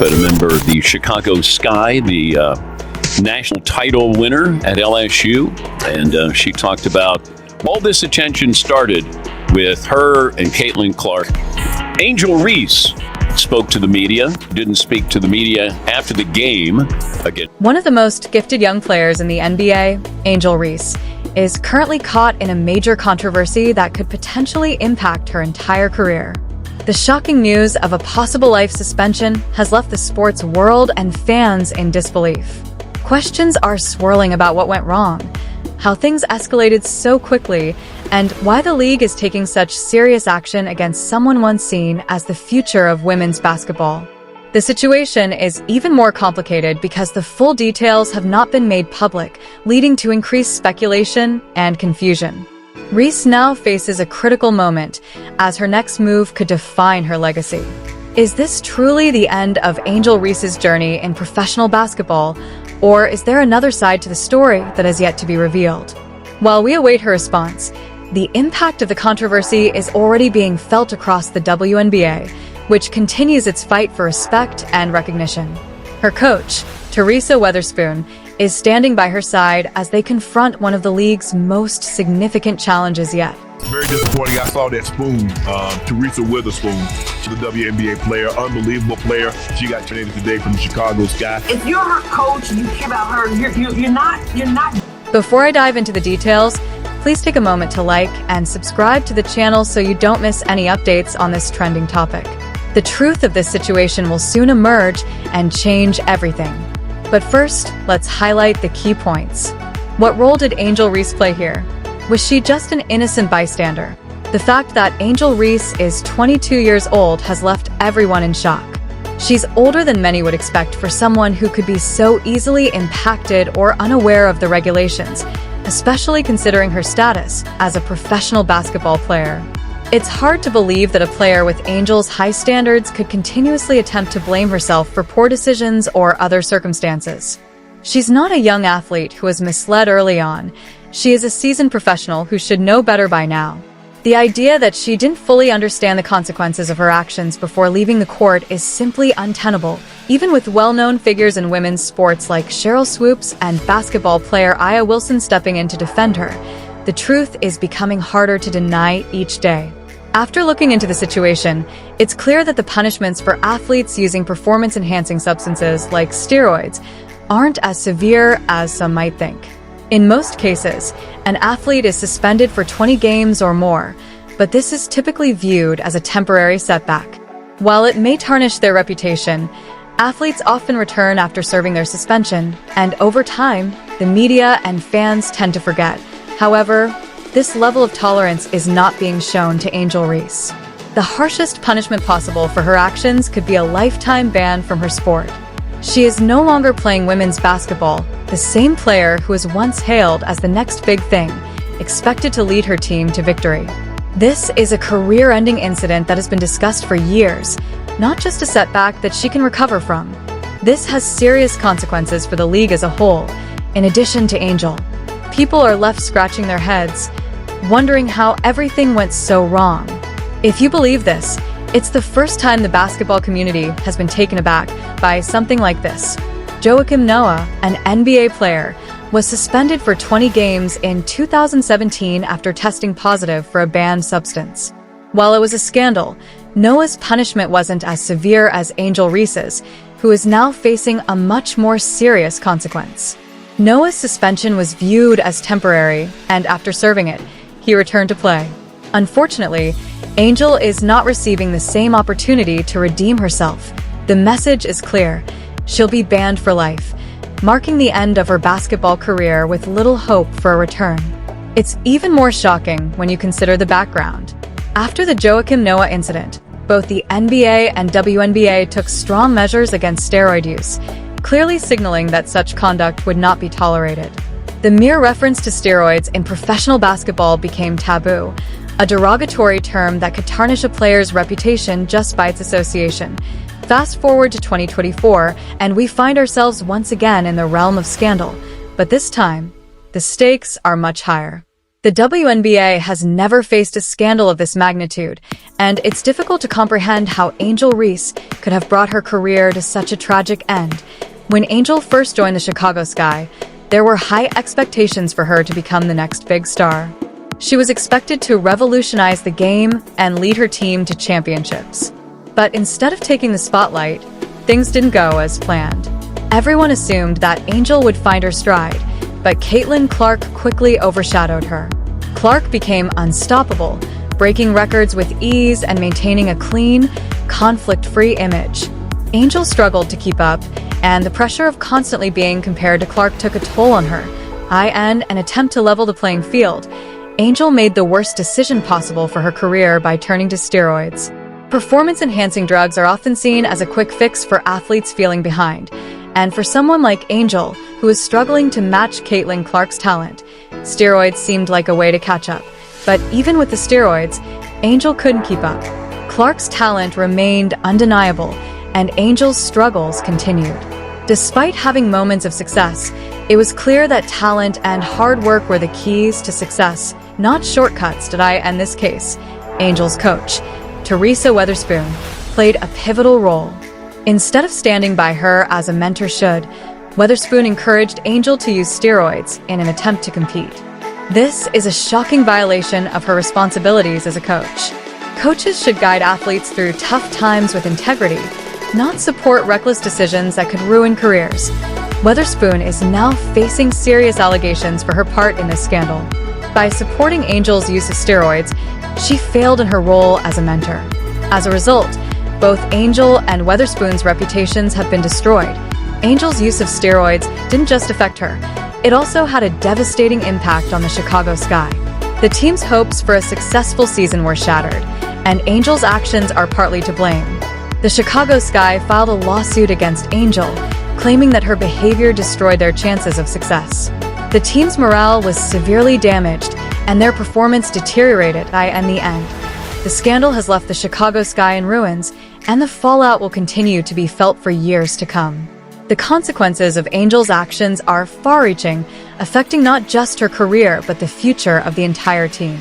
but remember the Chicago Sky, the national title winner at LSU, and she talked about all this attention started with her and Caitlin Clark. Angel Reese spoke to the media, didn't speak to the media after the game. Again, one of the most gifted young players in the NBA, Angel Reese, is currently caught in a major controversy that could potentially impact her entire career. The shocking news of a possible life suspension has left the sports world and fans in disbelief. Questions are swirling about what went wrong, how things escalated so quickly, and why the league is taking such serious action against someone once seen as the future of women's basketball. The situation is even more complicated because the full details have not been made public, leading to increased speculation and confusion. Reese now faces a critical moment, as her next move could define her legacy. Is this truly the end of Angel Reese's journey in professional basketball, or is there another side to the story that has yet to be revealed? While we await her response, the impact of the controversy is already being felt across the WNBA, which continues its fight for respect and recognition. Her coach, Teresa Weatherspoon, is standing by her side as they confront one of the league's most significant challenges yet. Very disappointing. I saw that spoon, Teresa Witherspoon, the WNBA player, unbelievable player. She got traded today from the Chicago Sky. If you're her coach and you care about her, you're not. Before I dive into the details, please take a moment to like and subscribe to the channel so you don't miss any updates on this trending topic. The truth of this situation will soon emerge and change everything. But first, let's highlight the key points. What role did Angel Reese play here? Was she just an innocent bystander? The fact that Angel Reese is 22 years old has left everyone in shock. She's older than many would expect for someone who could be so easily impacted or unaware of the regulations, especially considering her status as a professional basketball player. It's hard to believe that a player with Angel's high standards could continuously attempt to blame herself for poor decisions or other circumstances. She's not a young athlete who was misled early on. She is a seasoned professional who should know better by now. The idea that she didn't fully understand the consequences of her actions before leaving the court is simply untenable, even with well-known figures in women's sports like Sheryl Swoopes and basketball player Aya Wilson stepping in to defend her. The truth is becoming harder to deny each day. After looking into the situation, it's clear that the punishments for athletes using performance-enhancing substances like steroids aren't as severe as some might think. In most cases, an athlete is suspended for 20 games or more, but this is typically viewed as a temporary setback. While it may tarnish their reputation, athletes often return after serving their suspension, and over time, the media and fans tend to forget. However, this level of tolerance is not being shown to Angel Reese. The harshest punishment possible for her actions could be a lifetime ban from her sport. She is no longer playing women's basketball, the same player who was once hailed as the next big thing, expected to lead her team to victory. This is a career-ending incident that has been discussed for years, not just a setback that she can recover from. This has serious consequences for the league as a whole, in addition to Angel. People are left scratching their heads, wondering how everything went so wrong. If you believe this, it's the first time the basketball community has been taken aback by something like this. Joakim Noah, an NBA player, was suspended for 20 games in 2017 after testing positive for a banned substance. While it was a scandal, Noah's punishment wasn't as severe as Angel Reese's, who is now facing a much more serious consequence. Noah's suspension was viewed as temporary, and after serving it, he returned to play. Unfortunately, Angel is not receiving the same opportunity to redeem herself. The message is clear. She'll be banned for life, marking the end of her basketball career with little hope for a return. It's even more shocking when you consider the background. After the Joakim Noah incident, both the NBA and WNBA took strong measures against steroid use, clearly signaling that such conduct would not be tolerated. The mere reference to steroids in professional basketball became taboo, a derogatory term that could tarnish a player's reputation just by its association. Fast forward to 2024, and we find ourselves once again in the realm of scandal, but this time, the stakes are much higher. The WNBA has never faced a scandal of this magnitude, and it's difficult to comprehend how Angel Reese could have brought her career to such a tragic end. When Angel first joined the Chicago Sky, there were high expectations for her to become the next big star. She was expected to revolutionize the game and lead her team to championships. But instead of taking the spotlight, things didn't go as planned. Everyone assumed that Angel would find her stride, but Caitlin Clark quickly overshadowed her. Clark became unstoppable, breaking records with ease and maintaining a clean, conflict-free image. Angel struggled to keep up, and the pressure of constantly being compared to Clark took a toll on her. In an attempt to level the playing field, Angel made the worst decision possible for her career by turning to steroids. Performance-enhancing drugs are often seen as a quick fix for athletes feeling behind, and for someone like Angel, who is struggling to match Caitlin Clark's talent, steroids seemed like a way to catch up. But even with the steroids, Angel couldn't keep up. Clark's talent remained undeniable, and Angel's struggles continued. Despite having moments of success, it was clear that talent and hard work were the keys to success, not shortcuts. In this case, Angel's coach, Teresa Weatherspoon, played a pivotal role. Instead of standing by her as a mentor should, Weatherspoon encouraged Angel to use steroids in an attempt to compete. This is a shocking violation of her responsibilities as a coach. Coaches should guide athletes through tough times with integrity, not support reckless decisions that could ruin careers. Weatherspoon is now facing serious allegations for her part in this scandal. By supporting Angel's use of steroids, she failed in her role as a mentor. As a result, both Angel and Weatherspoon's reputations have been destroyed. Angel's use of steroids didn't just affect her, it also had a devastating impact on the Chicago Sky. The team's hopes for a successful season were shattered, and Angel's actions are partly to blame. The Chicago Sky filed a lawsuit against Angel, claiming that her behavior destroyed their chances of success. The team's morale was severely damaged, and their performance deteriorated in the end. The scandal has left the Chicago Sky in ruins, and the fallout will continue to be felt for years to come. The consequences of Angel's actions are far-reaching, affecting not just her career but the future of the entire team.